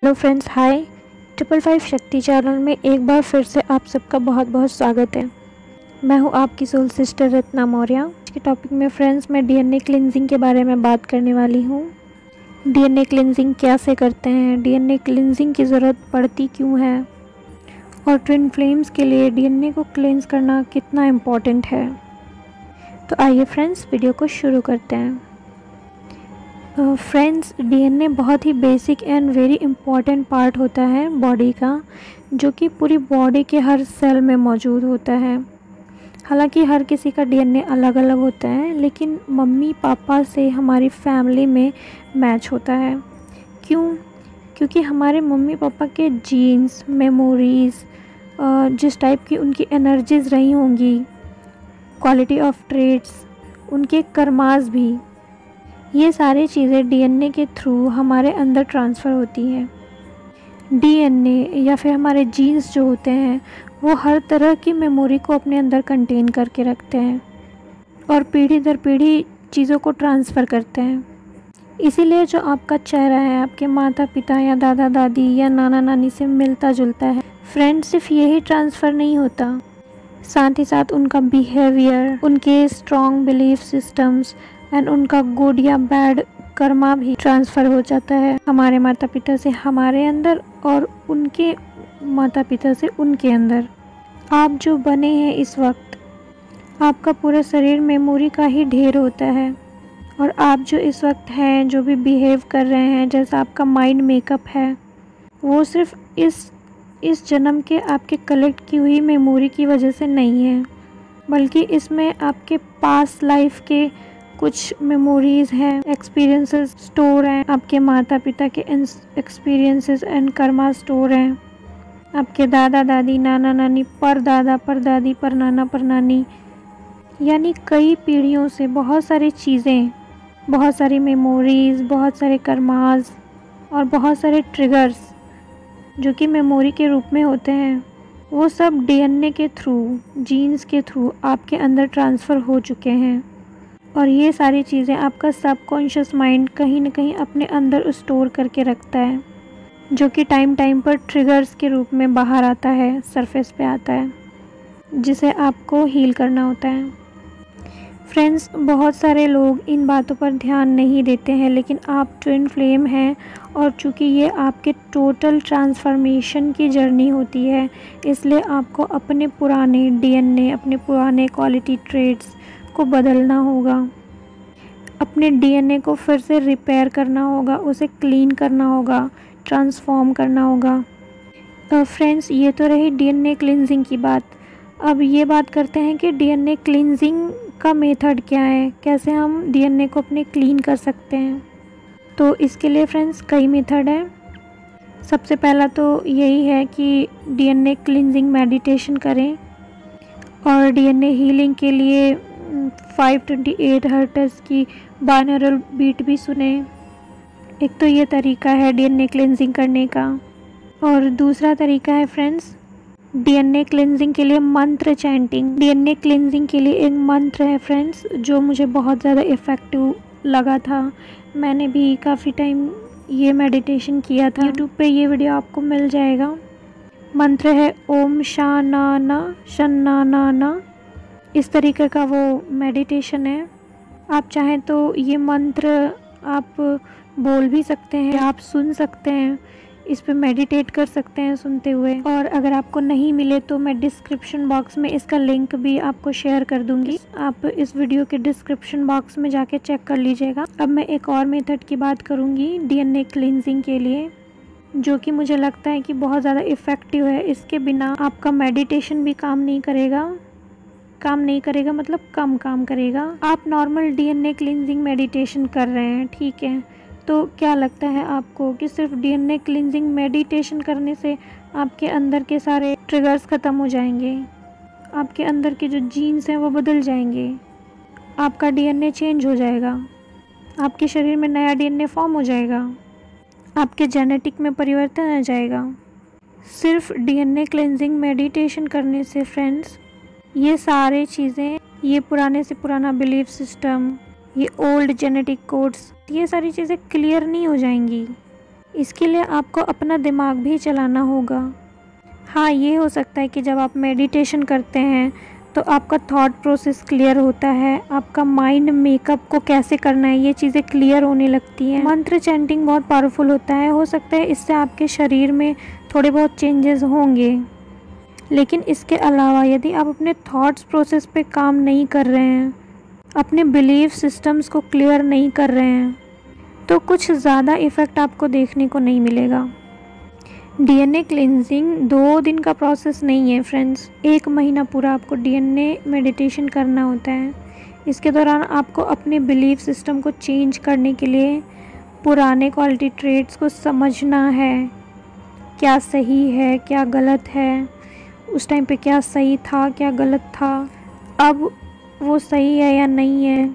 Hello friends, हाय। 555 शक्ति channel में एक बार फिर से आप सबका बहुत बहुत स्वागत है। मैं हूं आपकी सोल सिस्टर रत्ना मौर्य। आज के टॉपिक में फ्रेंड्स मैं डीएनए क्लिनजिंग के बारे में बात करने वाली हूं। डीएनए क्लिनजिंग कैसे करते हैं, डीएनए क्लिनजिंग की ज़रूरत पड़ती क्यों है और ट्विन फ्लेम्स के लिए डीएनए को क्लेंस करना कितना इम्पोर्टेंट है। तो आइए फ्रेंड्स वीडियो को शुरू करते हैं। फ्रेंड्स, डीएनए बहुत ही basic and very important part होता है बॉडी का, जो कि पूरी बॉडी के हर सेल में मौजूद होता है। हालांकि हर किसी का डीएनए अलग अलग होता है, लेकिन मम्मी पापा से हमारी फैमिली में मैच होता है। क्यों? क्योंकि हमारे मम्मी पापा के जीन्स, मेमोरीज़, जिस टाइप की उनकी एनर्जीज़ रही होंगी, क्वालिटी ऑफ ट्रेट्स, उनके कर्मास भी, ये सारी चीज़ें डीएनए के थ्रू हमारे अंदर ट्रांसफ़र होती हैं। डीएनए या फिर हमारे जीन्स जो होते हैं वो हर तरह की मेमोरी को अपने अंदर कंटेन करके रखते हैं और पीढ़ी दर पीढ़ी चीज़ों को ट्रांसफ़र करते हैं। इसीलिए जो आपका चेहरा है आपके माता पिता या दादा दादी या नाना नानी से मिलता जुलता है। फ्रेंड, सिर्फ यही ट्रांसफ़र नहीं होता, साथ ही साथ उनका बिहेवियर, उनके स्ट्रॉन्ग बिलीफ सिस्टम्स एंड उनका गुड या बैड कर्मा भी ट्रांसफ़र हो जाता है हमारे माता पिता से हमारे अंदर और उनके माता पिता से उनके अंदर। आप जो बने हैं इस वक्त, आपका पूरा शरीर मेमोरी का ही ढेर होता है। और आप जो इस वक्त हैं, जो भी बिहेव कर रहे हैं, जैसा आपका माइंड मेकअप है, वो सिर्फ इस जन्म के आपके कलेक्ट की हुई मेमोरी की वजह से नहीं है, बल्कि इसमें आपके पास्ट लाइफ के कुछ मेमोरीज़ हैं, एक्सपीरियंसेस स्टोर हैं, आपके माता पिता के एक्सपीरियंसेस एंड कर्मा स्टोर हैं, आपके दादा दादी, नाना नानी, परदादा परदादी, परनाना परनानी, यानी कई पीढ़ियों से बहुत सारी चीज़ें, बहुत सारी मेमोरीज़, बहुत सारे कर्मास और बहुत सारे ट्रिगर्स जो कि मेमोरी के रूप में होते हैं, वो सब डीएनए के थ्रू, जीन्स के थ्रू आपके अंदर ट्रांसफ़र हो चुके हैं। और ये सारी चीज़ें आपका सबकॉन्शियस माइंड कहीं ना कहीं अपने अंदर स्टोर करके रखता है, जो कि टाइम टाइम पर ट्रिगर्स के रूप में बाहर आता है, सरफेस पे आता है, जिसे आपको हील करना होता है। फ्रेंड्स, बहुत सारे लोग इन बातों पर ध्यान नहीं देते हैं, लेकिन आप ट्विन फ्लेम हैं और चूँकि ये आपके टोटल ट्रांसफॉर्मेशन की जर्नी होती है, इसलिए आपको अपने पुराने डीएनए, अपने पुराने क्वालिटी ट्रेट्स को बदलना होगा, अपने डीएनए को फिर से रिपेयर करना होगा, उसे क्लीन करना होगा, ट्रांसफॉर्म करना होगा। फ्रेंड्स, ये तो रही डीएनए क्लींजिंग की बात। अब ये बात करते हैं कि डीएनए क्लींजिंग का मेथड क्या है, कैसे हम डीएनए को अपने क्लीन कर सकते हैं। तो इसके लिए फ्रेंड्स कई मेथड हैं। सबसे पहला तो यही है कि डीएनए क्लींजिंग मेडिटेशन करें और डीएनए हीलिंग के लिए 528 हर्ट्ज़ की बाइनौरल बीट भी सुने। एक तो ये तरीका है डीएनए क्लेंजिंग करने का। और दूसरा तरीका है फ्रेंड्स, डीएनए क्लेंजिंग के लिए मंत्र चैंटिंग। डीएनए क्लेंजिंग के लिए एक मंत्र है फ्रेंड्स, जो मुझे बहुत ज़्यादा इफ़ेक्टिव लगा था। मैंने भी काफ़ी टाइम ये मेडिटेशन किया था। यूट्यूब पे ये वीडियो आपको मिल जाएगा। मंत्र है ओम शानाना शन्नानाना। इस तरीके का वो मेडिटेशन है। आप चाहें तो ये मंत्र आप बोल भी सकते हैं, आप सुन सकते हैं, इस पे मेडिटेट कर सकते हैं सुनते हुए। और अगर आपको नहीं मिले तो मैं डिस्क्रिप्शन बॉक्स में इसका लिंक भी आपको शेयर कर दूंगी, आप इस वीडियो के डिस्क्रिप्शन बॉक्स में जाके चेक कर लीजिएगा। अब मैं एक और मेथड की बात करूँगी डीएनए क्लींजिंग के लिए, जो कि मुझे लगता है कि बहुत ज़्यादा इफ़ेक्टिव है। इसके बिना आपका मेडिटेशन भी काम नहीं करेगा, मतलब कम काम करेगा। आप नॉर्मल डीएनए क्लींजिंग मेडिटेशन कर रहे हैं, ठीक है, तो क्या लगता है आपको कि सिर्फ डीएनए क्लींजिंग मेडिटेशन करने से आपके अंदर के सारे ट्रिगर्स ख़त्म हो जाएंगे, आपके अंदर के जो जीन्स हैं वो बदल जाएंगे, आपका डीएनए चेंज हो जाएगा, आपके शरीर में नया डीएनए फॉर्म हो जाएगा, आपके जेनेटिक में परिवर्तन आ जाएगा? सिर्फ डीएनए क्लींजिंग मेडिटेशन करने से फ्रेंड्स ये सारे चीज़ें, ये पुराने से पुराना बिलीफ सिस्टम, ये ओल्ड जेनेटिक कोड्स, ये सारी चीज़ें क्लियर नहीं हो जाएंगी। इसके लिए आपको अपना दिमाग भी चलाना होगा। हाँ, ये हो सकता है कि जब आप मेडिटेशन करते हैं तो आपका थॉट प्रोसेस क्लियर होता है, आपका माइंड मेकअप को कैसे करना है ये चीज़ें क्लियर होने लगती हैं। मंत्र चैंटिंग बहुत पावरफुल होता है, हो सकता है इससे आपके शरीर में थोड़े बहुत चेंजेस होंगे, लेकिन इसके अलावा यदि आप अपने थॉट्स प्रोसेस पे काम नहीं कर रहे हैं, अपने बिलीफ सिस्टम्स को क्लियर नहीं कर रहे हैं, तो कुछ ज़्यादा इफ़ेक्ट आपको देखने को नहीं मिलेगा। डीएनए क्लिनजिंग 2 दिन का प्रोसेस नहीं है फ्रेंड्स, 1 महीना पूरा आपको डीएनए मेडिटेशन करना होता है। इसके दौरान आपको अपने बिलीफ सिस्टम को चेंज करने के लिए पुराने क्वालिटी ट्रेट्स को समझना है, क्या सही है क्या गलत है, उस टाइम पे क्या सही था क्या गलत था, अब वो सही है या नहीं है,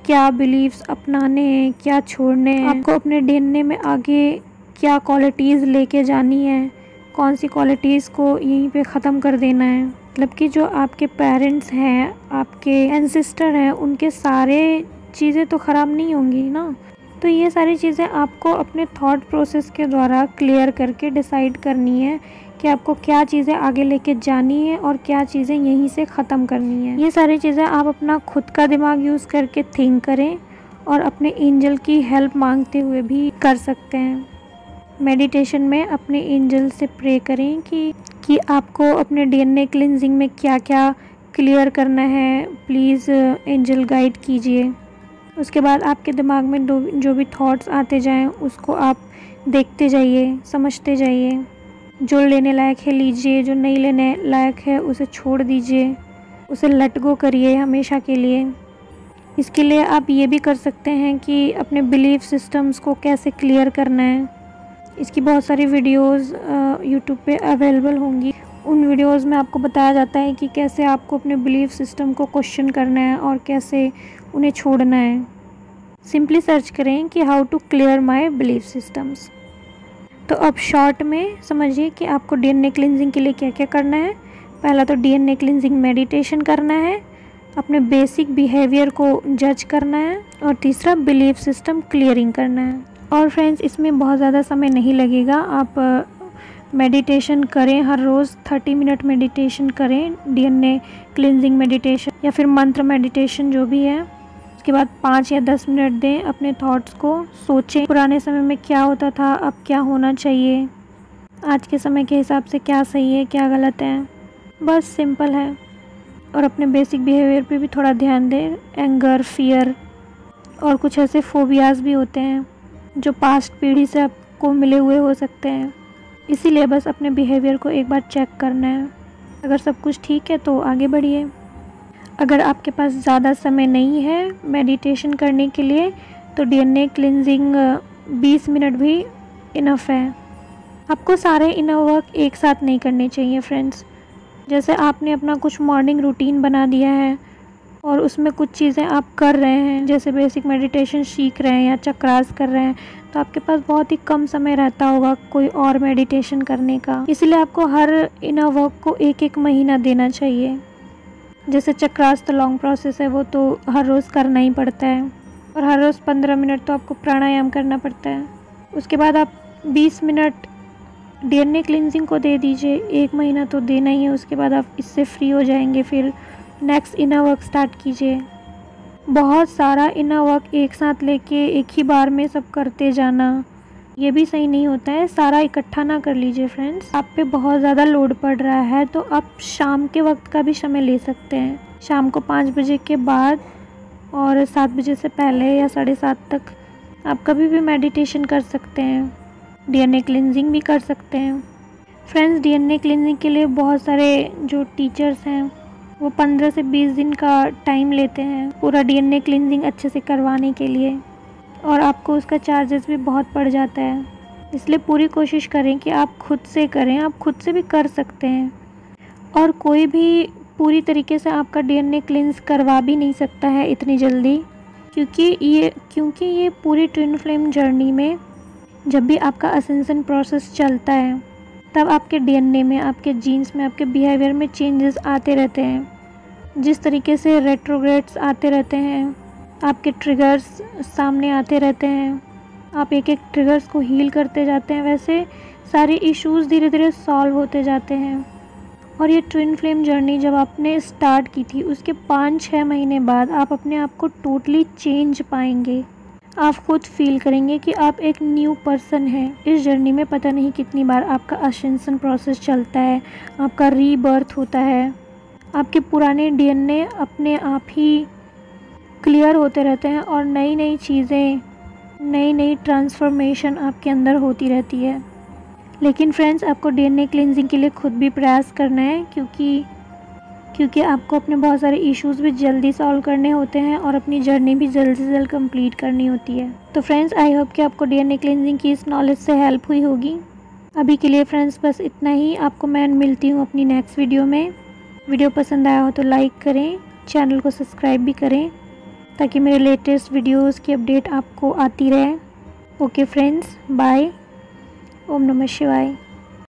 क्या बिलीव्स अपनाने हैं क्या छोड़ने हैं, आपको अपने डीएनए में आगे क्या क्वालिटीज़ लेके जानी है, कौन सी क्वालिटीज़ को यहीं पे ख़त्म कर देना है। मतलब कि जो आपके पेरेंट्स हैं, आपके एंसेस्टर हैं, उनके सारे चीज़ें तो ख़राब नहीं होंगी ना। तो ये सारी चीज़ें आपको अपने थॉट प्रोसेस के द्वारा क्लियर करके डिसाइड करनी है कि आपको क्या चीज़ें आगे लेके जानी है और क्या चीज़ें यहीं से ख़त्म करनी है। ये सारी चीज़ें आप अपना खुद का दिमाग यूज़ करके थिंक करें और अपने एंजल की हेल्प मांगते हुए भी कर सकते हैं। मेडिटेशन में अपने एंजल से प्रे करें कि आपको अपने डीएनए क्लिनजिंग में क्या क्या क्लियर करना है, प्लीज़ एंजल गाइड कीजिए। उसके बाद आपके दिमाग में जो भी थॉट्स आते जाएं उसको आप देखते जाइए, समझते जाइए। जो लेने लायक है लीजिए, जो नहीं लेने लायक है उसे छोड़ दीजिए, उसे लेट गो करिए हमेशा के लिए। इसके लिए आप ये भी कर सकते हैं कि अपने बिलीफ सिस्टम्स को कैसे क्लियर करना है। इसकी बहुत सारी वीडियोस यूट्यूब पे अवेलेबल होंगी। उन वीडियोस में आपको बताया जाता है कि कैसे आपको अपने बिलीफ सिस्टम को क्वेश्चन करना है और कैसे उन्हें छोड़ना है। सिंपली सर्च करें कि how to clear my belief systems. तो अब शॉर्ट में समझिए कि आपको डीएनए क्लिनजिंग के लिए क्या क्या करना है। पहला तो डीएनए क्लिनजिंग मेडिटेशन करना है, अपने बेसिक बिहेवियर को जज करना है, और तीसरा बिलीफ सिस्टम क्लियरिंग करना है। और फ्रेंड्स, इसमें बहुत ज़्यादा समय नहीं लगेगा। आप मेडिटेशन करें, हर रोज़ 30 मिनट मेडिटेशन करें, डीएनए क्लिनजिंग मेडिटेशन या फिर मंत्र मेडिटेशन जो भी है। उसके बाद 5 या 10 मिनट दें अपने थॉट्स को, सोचें पुराने समय में क्या होता था, अब क्या होना चाहिए, आज के समय के हिसाब से क्या सही है क्या गलत है। बस सिंपल है। और अपने बेसिक बिहेवियर पे भी थोड़ा ध्यान दें। एंगर, फियर और कुछ ऐसे फोबियाज़ भी होते हैं जो पास्ट पीढ़ी से आपको मिले हुए हो सकते हैं, इसीलिए बस अपने बिहेवियर को एक बार चेक करना है। अगर सब कुछ ठीक है तो आगे बढ़िए। अगर आपके पास ज़्यादा समय नहीं है मेडिटेशन करने के लिए तो डीएनए क्लिनजिंग 20 मिनट भी इनफ है। आपको सारे इनर वर्क एक साथ नहीं करने चाहिए फ्रेंड्स। जैसे आपने अपना कुछ मॉर्निंग रूटीन बना दिया है और उसमें कुछ चीज़ें आप कर रहे हैं, जैसे बेसिक मेडिटेशन सीख रहे हैं या चक्रास कर रहे हैं, तो आपके पास बहुत ही कम समय रहता होगा कोई और मेडिटेशन करने का। इसलिए आपको हर इनर वर्क को 1-1 महीना देना चाहिए। जैसे चक्रास तो लॉन्ग प्रोसेस है, वो तो हर रोज़ करना ही पड़ता है, और हर रोज़ 15 मिनट तो आपको प्राणायाम करना पड़ता है। उसके बाद आप 20 मिनट डीएनए क्लिनजिंग को दे दीजिए, 1 महीना तो देना ही है। उसके बाद आप इससे फ्री हो जाएंगे, फिर नेक्स्ट इनर वर्क स्टार्ट कीजिए। बहुत सारा इनर वर्क एक साथ लेके एक ही बार में सब करते जाना ये भी सही नहीं होता है। सारा इकट्ठा ना कर लीजिए फ्रेंड्स। आप पे बहुत ज़्यादा लोड पड़ रहा है तो आप शाम के वक्त का भी समय ले सकते हैं। शाम को 5 बजे के बाद और 7 बजे से पहले या 7:30 तक आप कभी भी मेडिटेशन कर सकते हैं। डीएनए क्लिनजिंग भी कर सकते हैं। फ्रेंड्स, डीएनए क्लिनजिंग के लिए बहुत सारे जो टीचर्स हैं वो 15 से 20 दिन का टाइम लेते हैं पूरा डीएनए क्लिनजिंग अच्छे से करवाने के लिए, और आपको उसका चार्जेस भी बहुत पड़ जाता है। इसलिए पूरी कोशिश करें कि आप खुद से करें। आप खुद से भी कर सकते हैं, और कोई भी पूरी तरीके से आपका डीएनए क्लिनज करवा भी नहीं सकता है इतनी जल्दी, क्योंकि ये पूरी ट्विन फ्लेम जर्नी में जब भी आपका असेंशन प्रोसेस चलता है तब आपके डीएनए में, आपके जीन्स में, आपके बिहेवियर में चेंजेस आते रहते हैं। जिस तरीके से रेट्रोग्रेड्स आते रहते हैं, आपके ट्रिगर्स सामने आते रहते हैं, आप एक एक ट्रिगर्स को हील करते जाते हैं, वैसे सारे इश्यूज़ धीरे धीरे सॉल्व होते जाते हैं। और ये ट्विन फ्लेम जर्नी जब आपने स्टार्ट की थी उसके 5-6 महीने बाद आप अपने आप को टोटली चेंज पाएंगे। आप खुद फील करेंगे कि आप एक न्यू पर्सन हैं। इस जर्नी में पता नहीं कितनी बार आपका असेंशन प्रोसेस चलता है, आपका रीबर्थ होता है, आपके पुराने डीएनए अपने आप ही क्लियर होते रहते हैं और नई नई चीज़ें, नई नई ट्रांसफॉर्मेशन आपके अंदर होती रहती है। लेकिन फ्रेंड्स, आपको डीएनए क्लींजिंग के लिए खुद भी प्रयास करना है, क्योंकि आपको अपने बहुत सारे इश्यूज़ भी जल्दी सॉल्व करने होते हैं और अपनी जर्नी भी जल्द से जल्द कंप्लीट करनी होती है। तो फ्रेंड्स, आई होप कि आपको डीएनए क्लींजिंग की इस नॉलेज से हेल्प हुई होगी। अभी के लिए फ्रेंड्स बस इतना ही। आपको मैं मिलती हूँ अपनी नेक्स्ट वीडियो में। वीडियो पसंद आया हो तो लाइक करें, चैनल को सब्सक्राइब भी करें ताकि मेरे लेटेस्ट वीडियोज़ की अपडेट आपको आती रहे। Okay friends, bye. ओम नमः शिवाय।